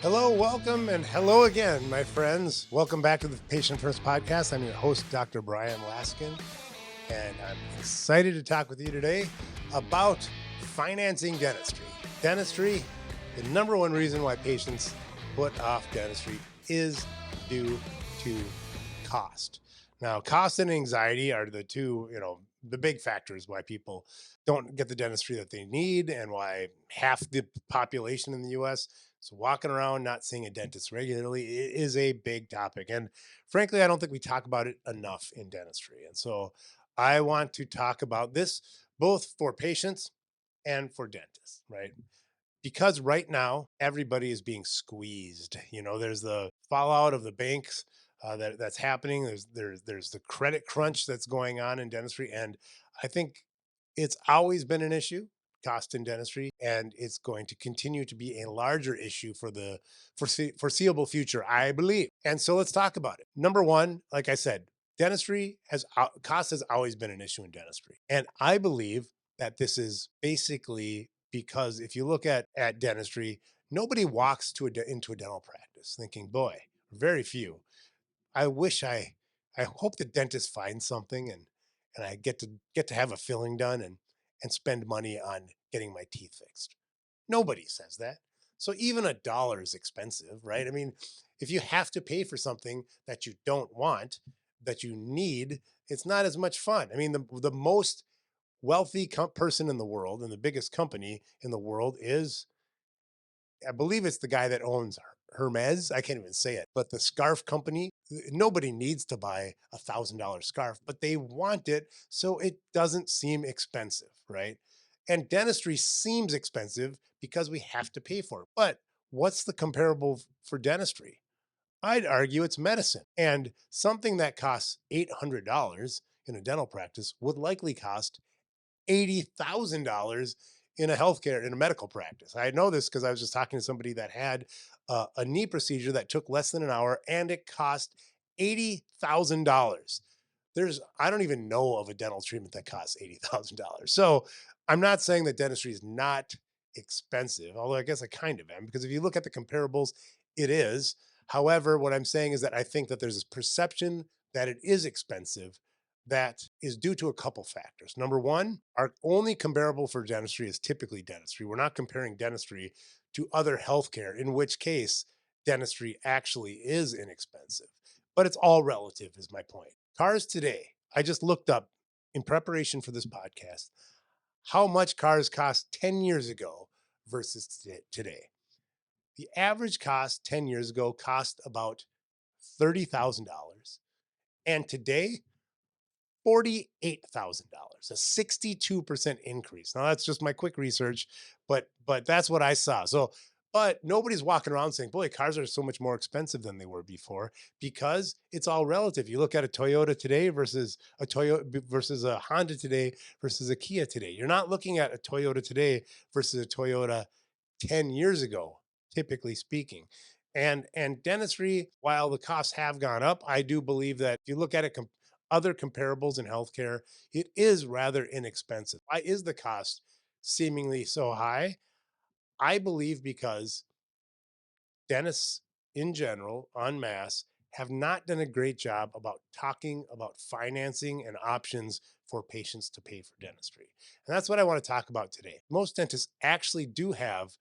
Hello, welcome, and hello again, my friends. Welcome back to the Patient First Podcast. I'm your host, Dr. Bryan Laskin, and I'm excited to talk with you today about financing dentistry. Dentistry, the number one reason why patients put off dentistry is due to cost. Now, cost and anxiety are the two, the big factors why people don't get the dentistry that they need and why half the population in the US is walking around not seeing a dentist regularly. It is a big topic. And frankly, I don't think we talk about it enough in dentistry. And so I want to talk about this both for patients and for dentists, right? Because right now everybody is being squeezed. There's the fallout of the banks that's happening. There's the credit crunch that's going on in dentistry, and I think it's always been an issue, cost in dentistry, and it's going to continue to be a larger issue for the foreseeable future, I believe. And so let's talk about it. Number one, like I said, dentistry cost has always been an issue in dentistry, and I believe that this is basically because if you look at dentistry, nobody walks into a dental practice thinking, "Boy, very few. I wish I hope the dentist finds something and I get to have a filling done and spend money on getting my teeth fixed." Nobody says that. So even a dollar is expensive, right? I mean, if you have to pay for something that you don't want, that you need, it's not as much fun. I mean, the most wealthy person in the world and the biggest company in the world is, I believe it's the guy that owns Hermes. I can't even say it, but the scarf company, nobody needs to buy $1,000 scarf, but they want it. So it doesn't seem expensive, right? And dentistry seems expensive because we have to pay for it. But what's the comparable for dentistry? I'd argue it's medicine. And something that costs $800 in a dental practice would likely cost $80,000 in a medical practice. I know this because I was just talking to somebody that had a knee procedure that took less than an hour and it cost $80,000. I don't even know of a dental treatment that costs $80,000. So I'm not saying that dentistry is not expensive, although I guess I kind of am, because if you look at the comparables, it is. However, what I'm saying is that I think that there's this perception that it is expensive that is due to a couple factors. Number one, our only comparable for dentistry is typically dentistry. We're not comparing dentistry to other healthcare, in which case dentistry actually is inexpensive. But it's all relative, is my point. Cars today, I just looked up in preparation for this podcast how much cars cost 10 years ago versus today. The average cost 10 years ago cost about $30,000. And today, $48,000, a 62% increase. Now that's just my quick research, but that's what I saw. So, but nobody's walking around saying, "Boy, cars are so much more expensive than they were before," because it's all relative. You look at a Toyota today versus a Honda today versus a Kia today. You're not looking at a Toyota today versus a Toyota 10 years ago, typically speaking. And dentistry, while the costs have gone up, I do believe that if you look at it other comparables in healthcare, it is rather inexpensive. Why is the cost seemingly so high? I believe because dentists in general, en masse, have not done a great job about talking about financing and options for patients to pay for dentistry. And that's what I want to talk about today. Most dentists actually do have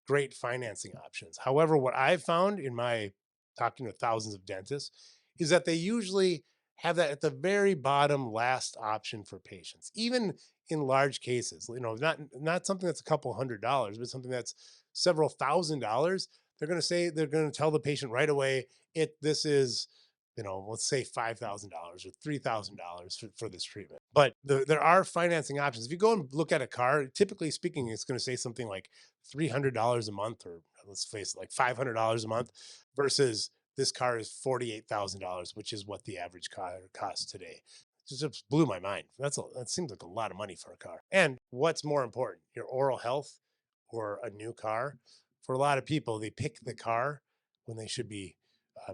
great financing options. However, what I've found in my talking to thousands of dentists is that they usually have that at the very bottom last option for patients, even in large cases, not something that's a couple $100, but something that's several $1,000s. They're going to tell the patient right away, this is, let's say $5,000 or $3,000 for this treatment. But there are financing options. If you go and look at a car, typically speaking, it's going to say something like $300 a month, or let's face it, like $500 a month, versus this car is $48,000, which is what the average car costs today. It just blew my mind. That seems like a lot of money for a car. And what's more important, your oral health or a new car? For a lot of people, they pick the car when they should be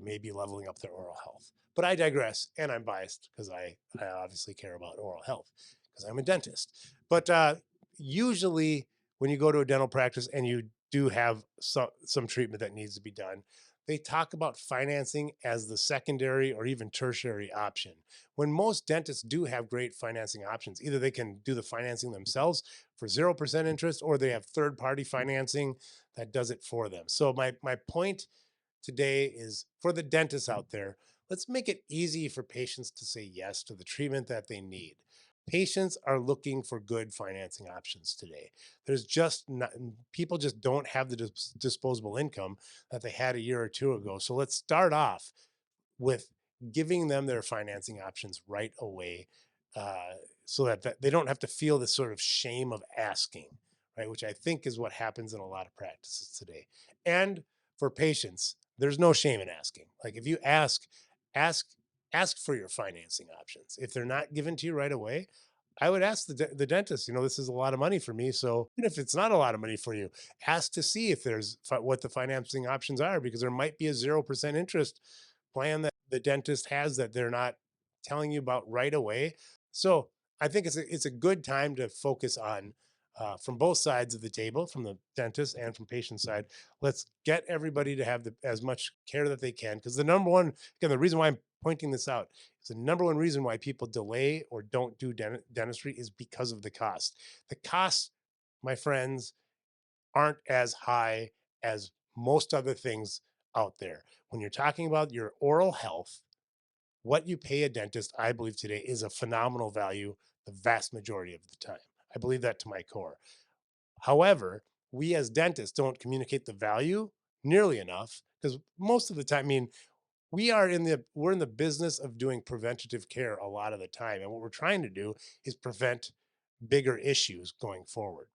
maybe leveling up their oral health. But I digress, and I'm biased because I obviously care about oral health because I'm a dentist. But usually, when you go to a dental practice and you do have some treatment that needs to be done. They talk about financing as the secondary or even tertiary option. When most dentists do have great financing options, either they can do the financing themselves for 0% interest, or they have third party financing that does it for them. So, my point today is for the dentists out there, let's make it easy for patients to say yes to the treatment that they need. Patients are looking for good financing options today. There's just not, people just don't have the disposable income that they had a year or two ago. So let's start off with giving them their financing options right away, uh, so that they don't have to feel this sort of shame of asking, right? Which I think is what happens in a lot of practices today. And for patients, there's no shame in asking. Like if you ask, ask for your financing options. If they're not given to you right away, I would ask the dentist, this is a lot of money for me. So even if it's not a lot of money for you, ask to see if there's what the financing options are, because there might be a 0% interest plan that the dentist has that they're not telling you about right away. So I think it's a good time to focus on, from both sides of the table, from the dentist and from patient side. Let's get everybody to have as much care that they can, because the number one, again, the reason why I'm pointing this out is the number one reason why people delay or don't do dentistry is because of the cost. The costs, my friends, aren't as high as most other things out there. When you're talking about your oral health, what you pay a dentist, I believe today, is a phenomenal value the vast majority of the time. I believe that to my core. However, we as dentists don't communicate the value nearly enough, because most of the time, I mean, we're in the business of doing preventative care a lot of the time. And what we're trying to do is prevent bigger issues going forward.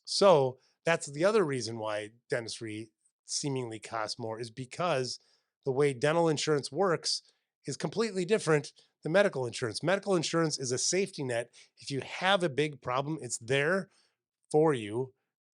So that's the other reason why dentistry seemingly costs more, is because the way dental insurance works is completely different than medical insurance. Medical insurance is a safety net. If you have a big problem, it's there for you.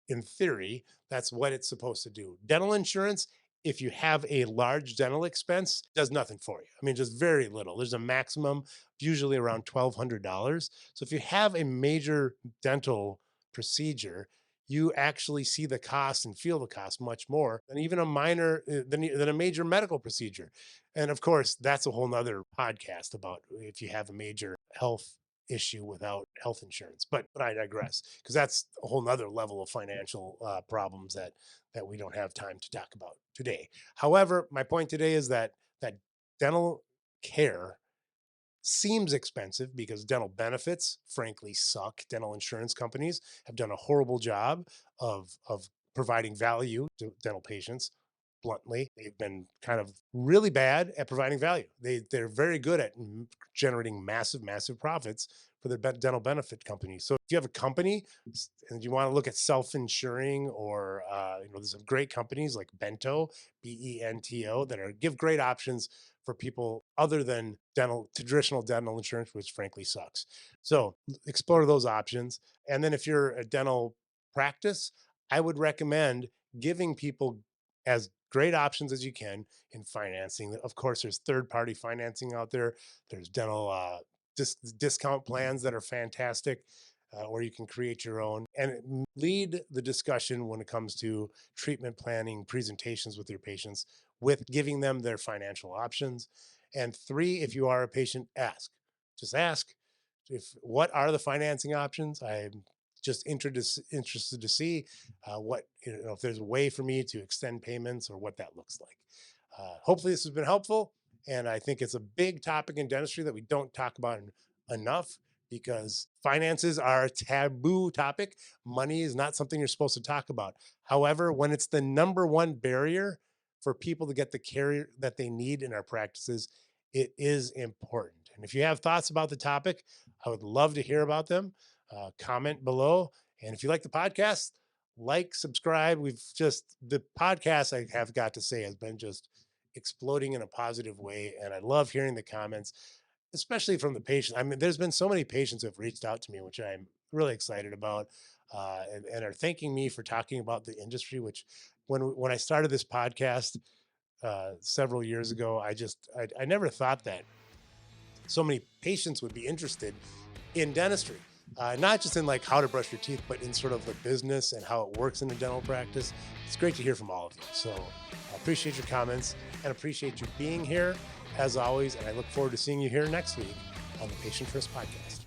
In theory, that's what it's supposed to do. Dental insurance, if you have a large dental expense, does nothing for you. I mean, just very little. There's a maximum, usually around $1,200. So if you have a major dental procedure, you actually see the cost and feel the cost much more than even a minor than a major medical procedure. And of course, that's a whole nother podcast about if you have a major health issue without health insurance. But I digress, because that's a whole nother level of financial problems that we don't have time to talk about today. However, my point today is that dental care seems expensive because dental benefits frankly suck. Dental insurance companies have done a horrible job of providing value to dental patients. Bluntly, they've been kind of really bad at providing value. They're very good at generating massive profits for their dental benefit companies. So if you have a company and you want to look at self-insuring, or there's some great companies like Bento that give great options for people other than traditional dental insurance, which frankly sucks. So explore those options. And then if you're a dental practice, I would recommend giving people as great options as you can in financing. Of course, there's third party financing out there. There's dental discount plans that are fantastic, or you can create your own and lead the discussion when it comes to treatment planning, presentations with your patients, with giving them their financial options. And three, if you are a patient, just ask, what are the financing options? I'm just interested to see what, if there's a way for me to extend payments or what that looks like. Hopefully this has been helpful. And I think it's a big topic in dentistry that we don't talk about enough, because finances are a taboo topic. Money is not something you're supposed to talk about. However, when it's the number one barrier for people to get the care that they need in our practices, it is important. And if you have thoughts about the topic, I would love to hear about them. Comment below. And if you like the podcast, subscribe. The podcast, I have got to say, has been just exploding in a positive way. And I love hearing the comments, especially from the patients. I mean, there's been so many patients who have reached out to me, which I'm really excited about, and are thanking me for talking about the industry, which when I started this podcast several years ago, I never thought that so many patients would be interested in dentistry. not just in like how to brush your teeth, but in sort of the business and how it works in a dental practice. It's great to hear from all of you. So I appreciate your comments and appreciate you being here as always. And I look forward to seeing you here next week on the Patient First Podcast.